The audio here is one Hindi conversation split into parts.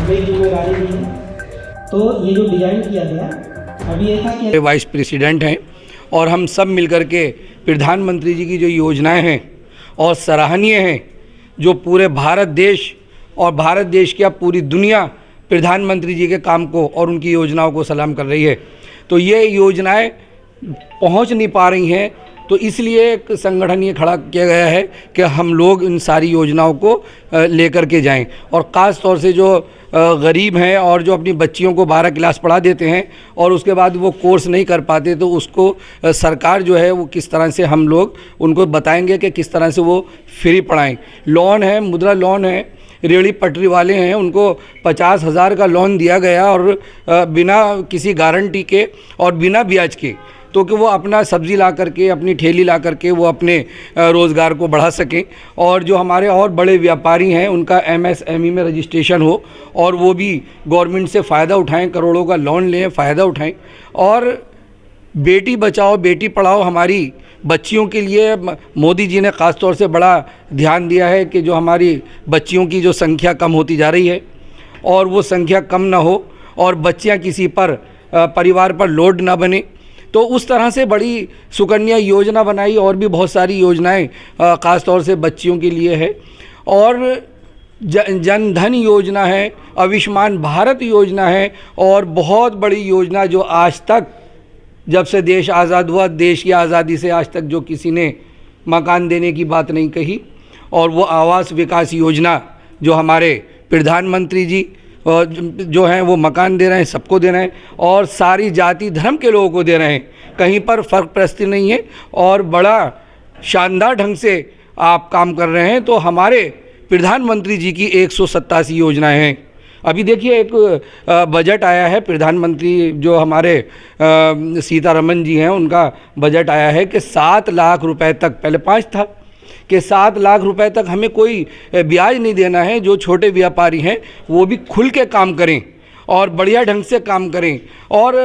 कई जिम्मेदारी दी है। तो ये जो डिज़ाइन किया गया अभी ये था कि वाइस प्रेसिडेंट हैं और हम सब मिलकर के प्रधानमंत्री जी की जो योजनाएं हैं और सराहनीय हैं, जो पूरे भारत देश और भारत देश की अब पूरी दुनिया प्रधानमंत्री जी के काम को और उनकी योजनाओं को सलाम कर रही है। तो ये योजनाएं पहुंच नहीं पा रही हैं, तो इसलिए एक संगठन ये खड़ा किया गया है कि हम लोग इन सारी योजनाओं को लेकर के जाएं। और ख़ास तौर से जो गरीब हैं और जो अपनी बच्चियों को 12 क्लास पढ़ा देते हैं और उसके बाद वो कोर्स नहीं कर पाते, तो उसको सरकार जो है वो किस तरह से हम लोग उनको बताएंगे कि किस तरह से वो फ्री पढ़ाएं। लोन है, मुद्रा लोन है, रेहड़ी पटरी वाले हैं उनको 50,000 का लोन दिया गया और बिना किसी गारंटी के और बिना ब्याज के, तो कि वो अपना सब्ज़ी ला करके, अपनी ठेली ला करके वो अपने रोज़गार को बढ़ा सकें। और जो हमारे और बड़े व्यापारी हैं उनका MSME में रजिस्ट्रेशन हो और वो भी गवर्नमेंट से फ़ायदा उठाएं, करोड़ों का लोन लें, फ़ायदा उठाएं। और बेटी बचाओ बेटी पढ़ाओ हमारी बच्चियों के लिए मोदी जी ने ख़ास तौर से बड़ा ध्यान दिया है कि जो हमारी बच्चियों की जो संख्या कम होती जा रही है और वो संख्या कम ना हो और बच्चियां किसी पर परिवार पर लोड ना बने, तो उस तरह से बड़ी सुकन्या योजना बनाई। और भी बहुत सारी योजनाएं ख़ास तौर से बच्चियों के लिए है। और जन धन योजना है, आयुष्मान भारत योजना है और बहुत बड़ी योजना जो आज तक, जब से देश आज़ाद हुआ, देश की आज़ादी से आज तक जो किसी ने मकान देने की बात नहीं कही, और वो आवास विकास योजना जो हमारे प्रधानमंत्री जी जो हैं वो मकान दे रहे हैं, सबको दे रहे हैं और सारी जाति धर्म के लोगों को दे रहे हैं, कहीं पर फ़र्क परस्ती नहीं है और बड़ा शानदार ढंग से आप काम कर रहे हैं। तो हमारे प्रधानमंत्री जी की 187 योजनाएं हैं। अभी देखिए एक बजट आया है, प्रधानमंत्री जो हमारे सीतारमन जी हैं उनका बजट आया है कि 7 लाख रुपए तक, पहले 5 था, कि 7 लाख रुपए तक हमें कोई ब्याज नहीं देना है। जो छोटे व्यापारी हैं वो भी खुल के काम करें और बढ़िया ढंग से काम करें और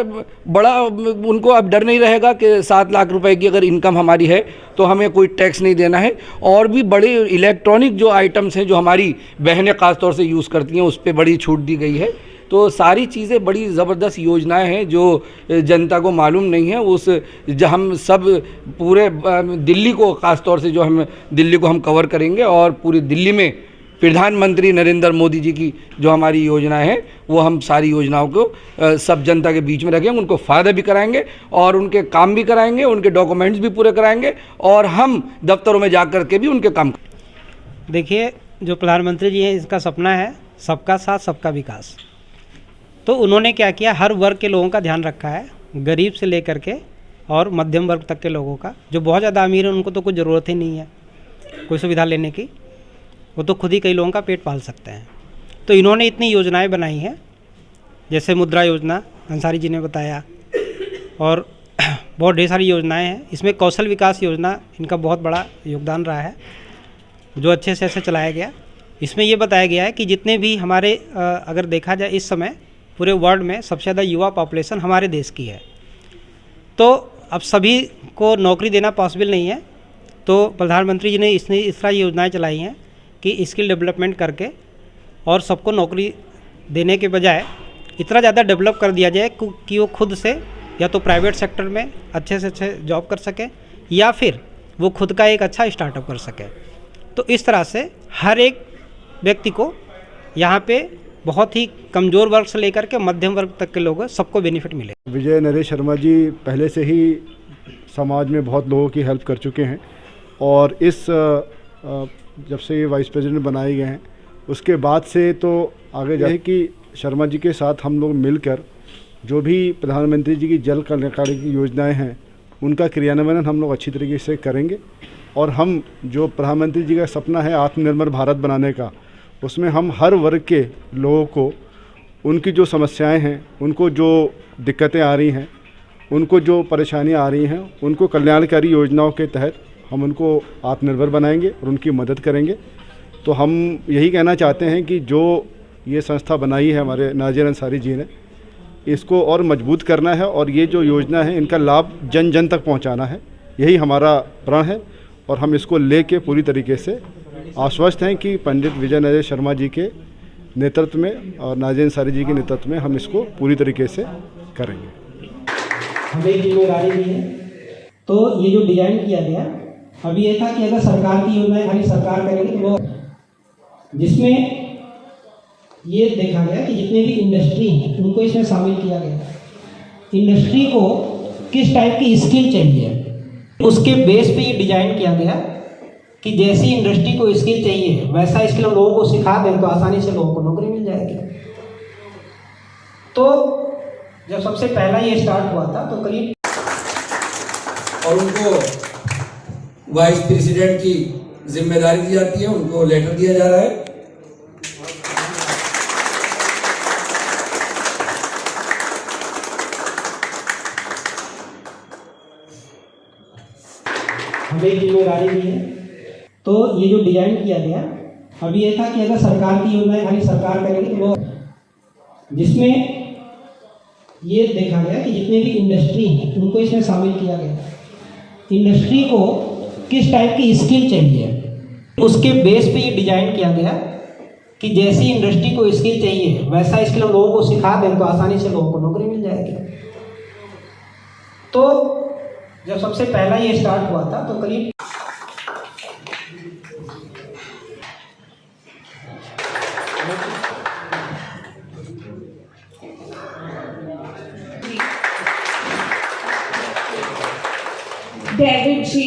बड़ा उनको अब डर नहीं रहेगा कि 7 लाख रुपए की अगर इनकम हमारी है तो हमें कोई टैक्स नहीं देना है। और भी बड़े इलेक्ट्रॉनिक जो आइटम्स हैं जो हमारी बहनें ख़ास तौर से यूज़ करती हैं उस पर बड़ी छूट दी गई है। तो सारी चीज़ें बड़ी ज़बरदस्त योजनाएं हैं जो जनता को मालूम नहीं है। उस हम सब पूरे दिल्ली को, ख़ास तौर से जो हम दिल्ली को हम कवर करेंगे और पूरी दिल्ली में प्रधानमंत्री नरेंद्र मोदी जी की जो हमारी योजनाएं हैं वो हम सारी योजनाओं को सब जनता के बीच में रखेंगे, उनको फ़ायदा भी कराएंगे और उनके काम भी कराएंगे, उनके डॉक्यूमेंट्स भी पूरे कराएंगे और हम दफ्तरों में जा कर के भी उनके काम। देखिए, जो प्रधानमंत्री जी हैं इसका सपना है सबका साथ सबका विकास। तो उन्होंने क्या किया, हर वर्ग के लोगों का ध्यान रखा है, गरीब से लेकर के और मध्यम वर्ग तक के लोगों का। जो बहुत ज़्यादा अमीर है उनको तो कुछ ज़रूरत ही नहीं है कोई सुविधा लेने की, वो तो खुद ही कई लोगों का पेट पाल सकते हैं। तो इन्होंने इतनी योजनाएं बनाई हैं, जैसे मुद्रा योजना अंसारी जी ने बताया, और बहुत ढेर सारी योजनाएं हैं। इसमें कौशल विकास योजना इनका बहुत बड़ा योगदान रहा है, जो अच्छे से ऐसे चलाया गया। इसमें ये बताया गया है कि जितने भी हमारे अगर देखा जाए इस समय पूरे वर्ल्ड में सबसे ज़्यादा युवा पॉपुलेशन हमारे देश की है। तो अब सभी को नौकरी देना पॉसिबल नहीं है, तो प्रधानमंत्री जी ने इस तरह योजनाएं चलाई हैं कि स्किल डेवलपमेंट करके और सबको नौकरी देने के बजाय इतना ज़्यादा डेवलप कर दिया जाए कि वो खुद से या तो प्राइवेट सेक्टर में अच्छे से अच्छे जॉब कर सके या फिर वो खुद का एक अच्छा स्टार्टअप कर सके। तो इस तरह से हर एक व्यक्ति को यहाँ पे बहुत ही कमज़ोर वर्ग से लेकर के मध्यम वर्ग तक के लोगों सबको बेनिफिट मिले। विजय नरेश शर्मा जी पहले से ही समाज में बहुत लोगों की हेल्प कर चुके हैं और इस जब से ये वाइस प्रेसिडेंट बनाए गए हैं उसके बाद से तो आगे जाए कि शर्मा जी के साथ हम लोग मिलकर जो भी प्रधानमंत्री जी की जल कल्याणकारी की योजनाएं हैं उनका क्रियान्वयन हम लोग अच्छी तरीके से करेंगे। और हम जो प्रधानमंत्री जी का सपना है आत्मनिर्भर भारत बनाने का, उसमें हम हर वर्ग के लोगों को उनकी जो समस्याएं हैं, उनको जो दिक्कतें आ रही हैं, उनको जो परेशानियां आ रही हैं, उनको कल्याणकारी योजनाओं के तहत हम उनको आत्मनिर्भर बनाएंगे और उनकी मदद करेंगे। तो हम यही कहना चाहते हैं कि जो ये संस्था बनाई है हमारे नाज़िर अंसारी जी ने, इसको और मजबूत करना है और ये जो योजना है इनका लाभ जन जन तक पहुंचाना है, यही हमारा प्रण है। और हम इसको लेके पूरी तरीके से आश्वस्त हैं कि पंडित विजय नरेश शर्मा जी के नेतृत्व में और नाज़रीन अंसारी जी के नेतृत्व में हम इसको पूरी तरीके से करेंगे। हमें एक जिम्मेदारी दी है। तो ये जो डिज़ाइन किया गया, अभी ये था कि अगर सरकार की योजनाएं खाली सरकार करेगी तो वो, जिसमें ये देखा गया कि जितने भी इंडस्ट्री हैं उनको इसमें शामिल किया गया। इंडस्ट्री को किस टाइप की स्किल चाहिए, उसके बेस पे ये डिज़ाइन किया गया कि जैसी इंडस्ट्री को स्किल चाहिए वैसा स्किल हम लोगों को सिखा दें तो आसानी से लोगों को नौकरी मिल जाएगी। तो जब सबसे पहला ये स्टार्ट हुआ था तो करीब, और उनको वाइस प्रेसिडेंट की जिम्मेदारी दी जाती है, उनको लेटर दिया जा रहा है। हमें एक जिम्मेदारी दी है। तो ये जो डिज़ाइन किया गया, अभी ये था कि अगर सरकार की योजनाएं खाली सरकार करेगी तो वो, जिसमें ये देखा गया कि जितने भी इंडस्ट्री हैं उनको इसमें शामिल किया गया। इंडस्ट्री को किस टाइप की स्किल चाहिए, उसके बेस पे ये डिज़ाइन किया गया कि जैसी इंडस्ट्री को स्किल चाहिए वैसा स्किल हम लोगों को सिखा दें तो आसानी से लोगों को नौकरी मिल जाएगी। तो जब सबसे पहला ये स्टार्ट हुआ था तो करीब डेविड जी,